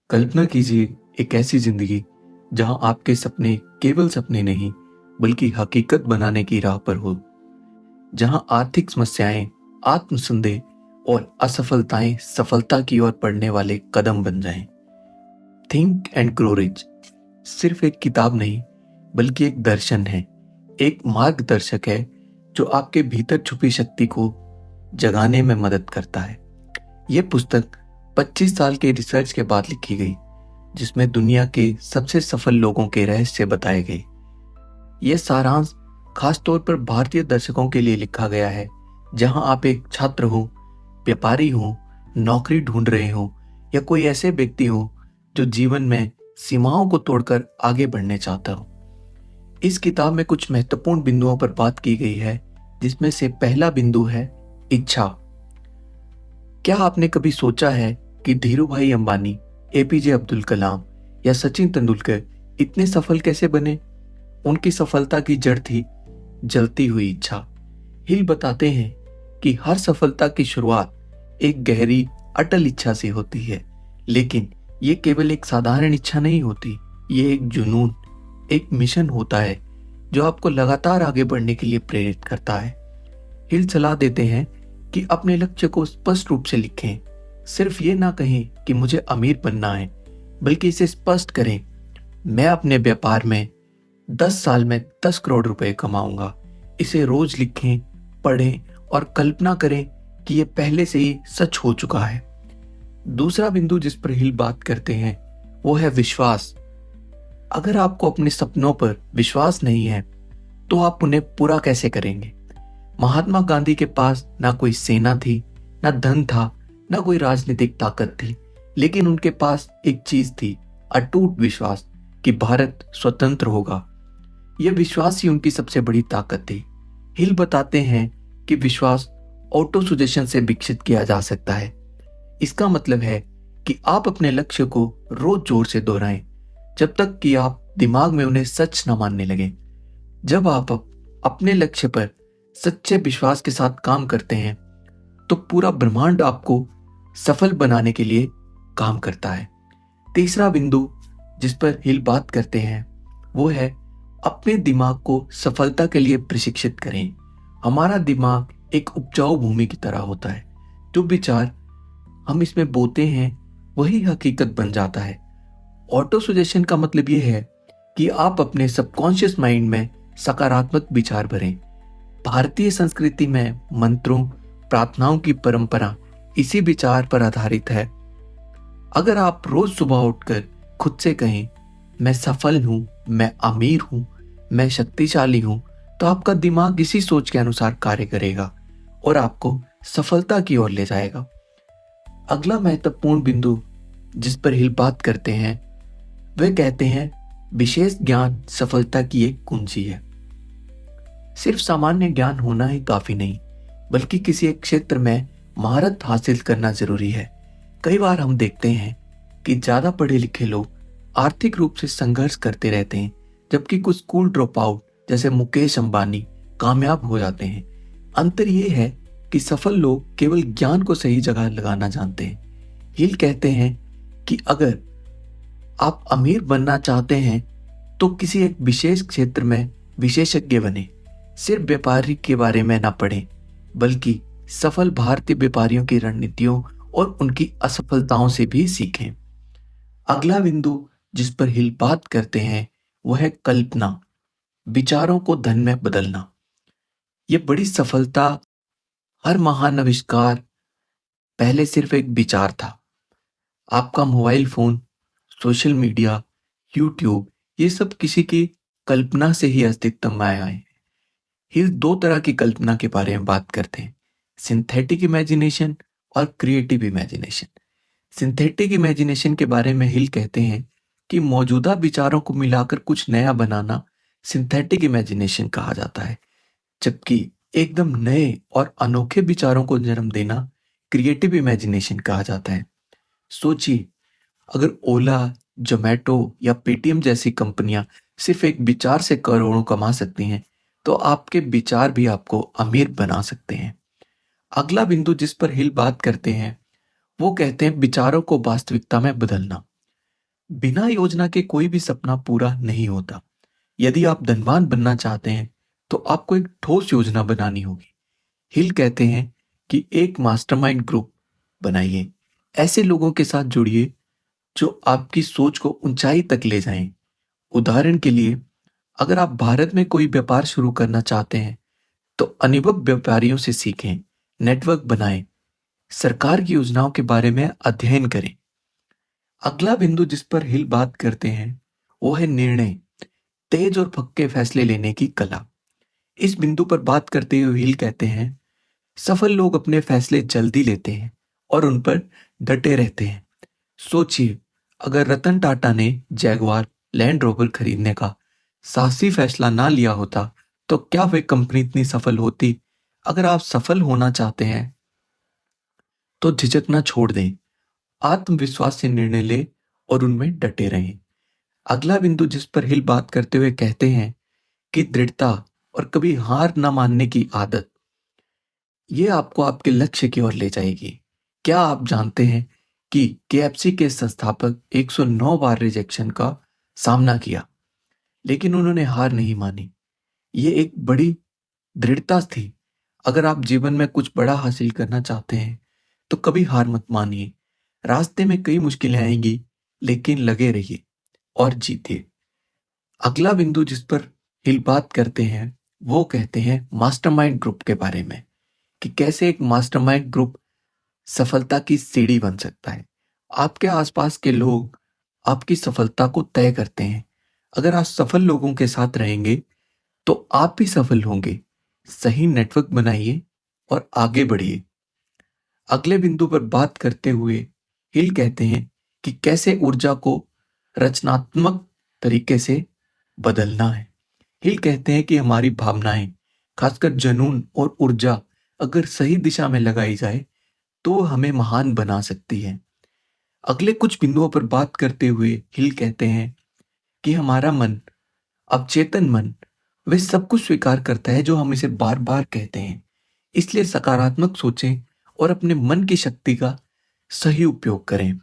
कल्पना कीजिए एक ऐसी जिंदगी जहां आपके सपने केवल सपने नहीं बल्कि हकीकत बनाने की राह पर हो। जहां आर्थिक समस्याएं आत्मसंदेह और असफलताएं सफलता की ओर बढ़ने वाले कदम बन जाएं। थिंक एंड ग्रो रिच सिर्फ एक किताब नहीं बल्कि एक दर्शन है, एक मार्गदर्शक है जो आपके भीतर छुपी शक्ति को जगाने में मदद करता है। यह पुस्तक 25 साल के रिसर्च के बाद लिखी गई, जिसमें दुनिया के सबसे सफल लोगों के रहस्य बताए गए। यह सारांश खास तौर पर भारतीय दर्शकों के लिए लिखा गया है, जहां आप एक छात्र हो, व्यापारी हो, नौकरी ढूंढ रहे हो या कोई ऐसे व्यक्ति हो जो जीवन में सीमाओं को तोड़कर आगे बढ़ने चाहता हो। इस किताब में कुछ महत्वपूर्ण बिंदुओं पर बात की गई है, जिसमें से पहला बिंदु है इच्छा। क्या आपने कभी सोचा है कि धीरूभाई अंबानी, एपीजे अब्दुल कलाम या सचिन तेंदुलकर इतने सफल कैसे बने? उनकी सफलता की जड़ थी जलती हुई इच्छा। हिल बताते हैं कि हर सफलता की शुरुआत एक गहरी अटल इच्छा से होती है, लेकिन ये केवल एक साधारण इच्छा नहीं होती। ये एक जुनून, एक मिशन होता है जो आपको लगातार आगे बढ़ने के लिए प्रेरित करता है। हिल सलाह देते हैं कि अपने लक्ष्य को स्पष्ट रूप से लिखें। सिर्फ ये ना कहें कि मुझे अमीर बनना है, बल्कि इसे स्पष्ट करें, मैं अपने व्यापार में 10 साल में 10 करोड़ रुपए कमाऊंगा। इसे रोज लिखें, पढ़ें और कल्पना करें कि यह पहले से ही सच हो चुका है। दूसरा बिंदु जिस पर हिल बात करते हैं वो है विश्वास। अगर आपको अपने सपनों पर विश्वास नहीं है तो आप उन्हें पूरा कैसे करेंगे? महात्मा गांधी के पास ना कोई सेना थी, ना धन था, ना कोई राजनीतिक ताकत थी, लेकिन उनके पास एक चीज थी, अटूट विश्वास कि भारत स्वतंत्र होगा। यह विश्वास ही उनकी सबसे बड़ी ताकत थी। हिल बताते हैं कि विश्वास ऑटो सुजेशन से विकसित किया जा सकता है। इसका मतलब है कि आप अपने लक्ष्य को रोज जोर से दोहराएं जब तक कि आप दिमाग में उन्हें सच न मानने लगे। जब आप अपने लक्ष्य पर सच्चे विश्वास के साथ काम करते हैं तो पूरा ब्रह्मांड आपको सफल बनाने के लिए काम करता है। तीसरा बिंदु जिस पर हिल बात करते हैं वो है अपने दिमाग को सफलता के लिए प्रशिक्षित करें। हमारा दिमाग एक उपजाऊ भूमि की तरह होता है। जो विचार हम इसमें बोते हैं वही हकीकत बन जाता है। ऑटो सुजेशन का मतलब यह है कि आप अपने सबकॉन्शियस माइंड में सकारात्मक विचार भरें। भारतीय संस्कृति में मंत्रों, प्रार्थनाओं की परंपरा इसी विचार पर आधारित है। अगर आप रोज सुबह उठकर खुद से कहें, मैं सफल हूं, मैं अमीर हूं, मैं शक्तिशाली हूं, तो आपका दिमाग इसी सोच के अनुसार कार्य करेगा और आपको सफलता की ओर ले जाएगा। अगला महत्वपूर्ण बिंदु जिस पर हिल बात करते हैं वे कहते हैं विशेष ज्ञान सफलता की एक कुंजी है। सिर्फ सामान्य ज्ञान होना ही काफी नहीं, बल्कि किसी एक क्षेत्र में महारत हासिल करना जरूरी है। कई बार हम देखते हैं कि ज्यादा पढ़े लिखे लोग आर्थिक रूप से संघर्ष करते रहते हैं, जबकि कुछ स्कूल ड्रॉप आउट जैसे मुकेश अंबानी कामयाब हो जाते हैं। अंतर यह है कि सफल लोग केवल ज्ञान को सही जगह लगाना जानते हैं। हिल कहते हैं कि अगर आप अमीर बनना चाहते हैं तो किसी एक विशेष क्षेत्र में विशेषज्ञ बने। सिर्फ व्यापारी के बारे में ना पढ़ें, बल्कि सफल भारतीय व्यापारियों की रणनीतियों और उनकी असफलताओं से भी सीखें। अगला बिंदु जिस पर हिल बात करते हैं वह है कल्पना, विचारों को धन में बदलना। यह बड़ी सफलता, हर महान आविष्कार पहले सिर्फ एक विचार था। आपका mobile phone, social media, YouTube, ये सब किसी की कल्पना से ही अस्तित्व में आए हैं। हिल दो तरह की कल्पना के बारे में बात करते हैं, सिंथेटिक इमेजिनेशन और क्रिएटिव इमेजिनेशन। सिंथेटिक इमेजिनेशन के बारे में हिल कहते हैं कि मौजूदा विचारों को मिलाकर कुछ नया बनाना सिंथेटिक इमेजिनेशन कहा जाता है, जबकि एकदम नए और अनोखे विचारों को जन्म देना क्रिएटिव इमेजिनेशन कहा जाता है। सोचिए, अगर ओला, जोमैटो या पेटीएम जैसी कंपनियां सिर्फ एक विचार से करोड़ों कमा सकती हैं, तो आपके विचार भी आपको अमीर बना सकते हैं। अगला बिंदु जिस पर हिल बात करते हैं वो कहते हैं विचारों को वास्तविकता में बदलना। बिना योजना के कोई भी सपना पूरा नहीं होता। यदि आप धनवान बनना चाहते हैं तो आपको एक ठोस योजना बनानी होगी। हिल कहते हैं कि एक मास्टरमाइंड ग्रुप बनाइए। ऐसे लोगों के साथ जुड़िए जो आपकी सोच को ऊंचाई तक ले जाएं। उदाहरण के लिए, अगर आप भारत में कोई व्यापार शुरू करना चाहते हैं तो अनुभव व्यापारियों से सीखें, नेटवर्क बनाएं, सरकार की योजनाओं के बारे में अध्ययन करें। अगला बिंदु जिस पर हिल बात करते हैं वो है निर्णय, तेज और पक्के फैसले लेने की कला। इस बिंदु पर बात करते हुए हिल कहते हैं, सफल लोग अपने फैसले जल्दी लेते हैं और उन पर डटे रहते हैं। सोचिए, अगर रतन टाटा ने जैगवार लैंड रोवर खरीदने का साहसी फैसला ना लिया होता तो क्या वे कंपनी इतनी सफल होती? अगर आप सफल होना चाहते हैं तो झिझकना छोड़ दें, आत्मविश्वास से निर्णय लें और उनमें डटे रहें। अगला बिंदु जिस पर हिल बात करते हुए कहते हैं कि दृढ़ता और कभी हार न मानने की आदत, ये आपको आपके लक्ष्य की ओर ले जाएगी। क्या आप जानते हैं कि केएफसी के संस्थापक 109 बार रिजेक्शन का सामना किया, लेकिन उन्होंने हार नहीं मानी। ये एक बड़ी दृढ़ता थी। अगर आप जीवन में कुछ बड़ा हासिल करना चाहते हैं तो कभी हार मत मानिए। रास्ते में कई मुश्किलें आएंगी, लेकिन लगे रहिए और जीतिए। अगला बिंदु जिस पर हिल बात करते हैं वो कहते हैं मास्टरमाइंड ग्रुप के बारे में, कि कैसे एक मास्टरमाइंड ग्रुप सफलता की सीढ़ी बन सकता है। आपके आसपास के लोग आपकी सफलता को तय करते हैं। अगर आप सफल लोगों के साथ रहेंगे तो आप भी सफल होंगे। सही नेटवर्क बनाइए और आगे बढ़िए। अगले बिंदु पर बात करते हुए हिल कहते हैं कि कैसे ऊर्जा को रचनात्मक तरीके से बदलना है। हिल कहते हैं कि हमारी भावनाएं, खासकर जुनून और ऊर्जा, अगर सही दिशा में लगाई जाए तो वो हमें महान बना सकती है। अगले कुछ बिंदुओं पर बात करते हुए हिल कहते हैं कि हमारा मन, अवचेतन मन, वह सब कुछ स्वीकार करता है जो हम इसे बार बार कहते हैं। इसलिए सकारात्मक सोचें और अपने मन की शक्ति का सही उपयोग करें।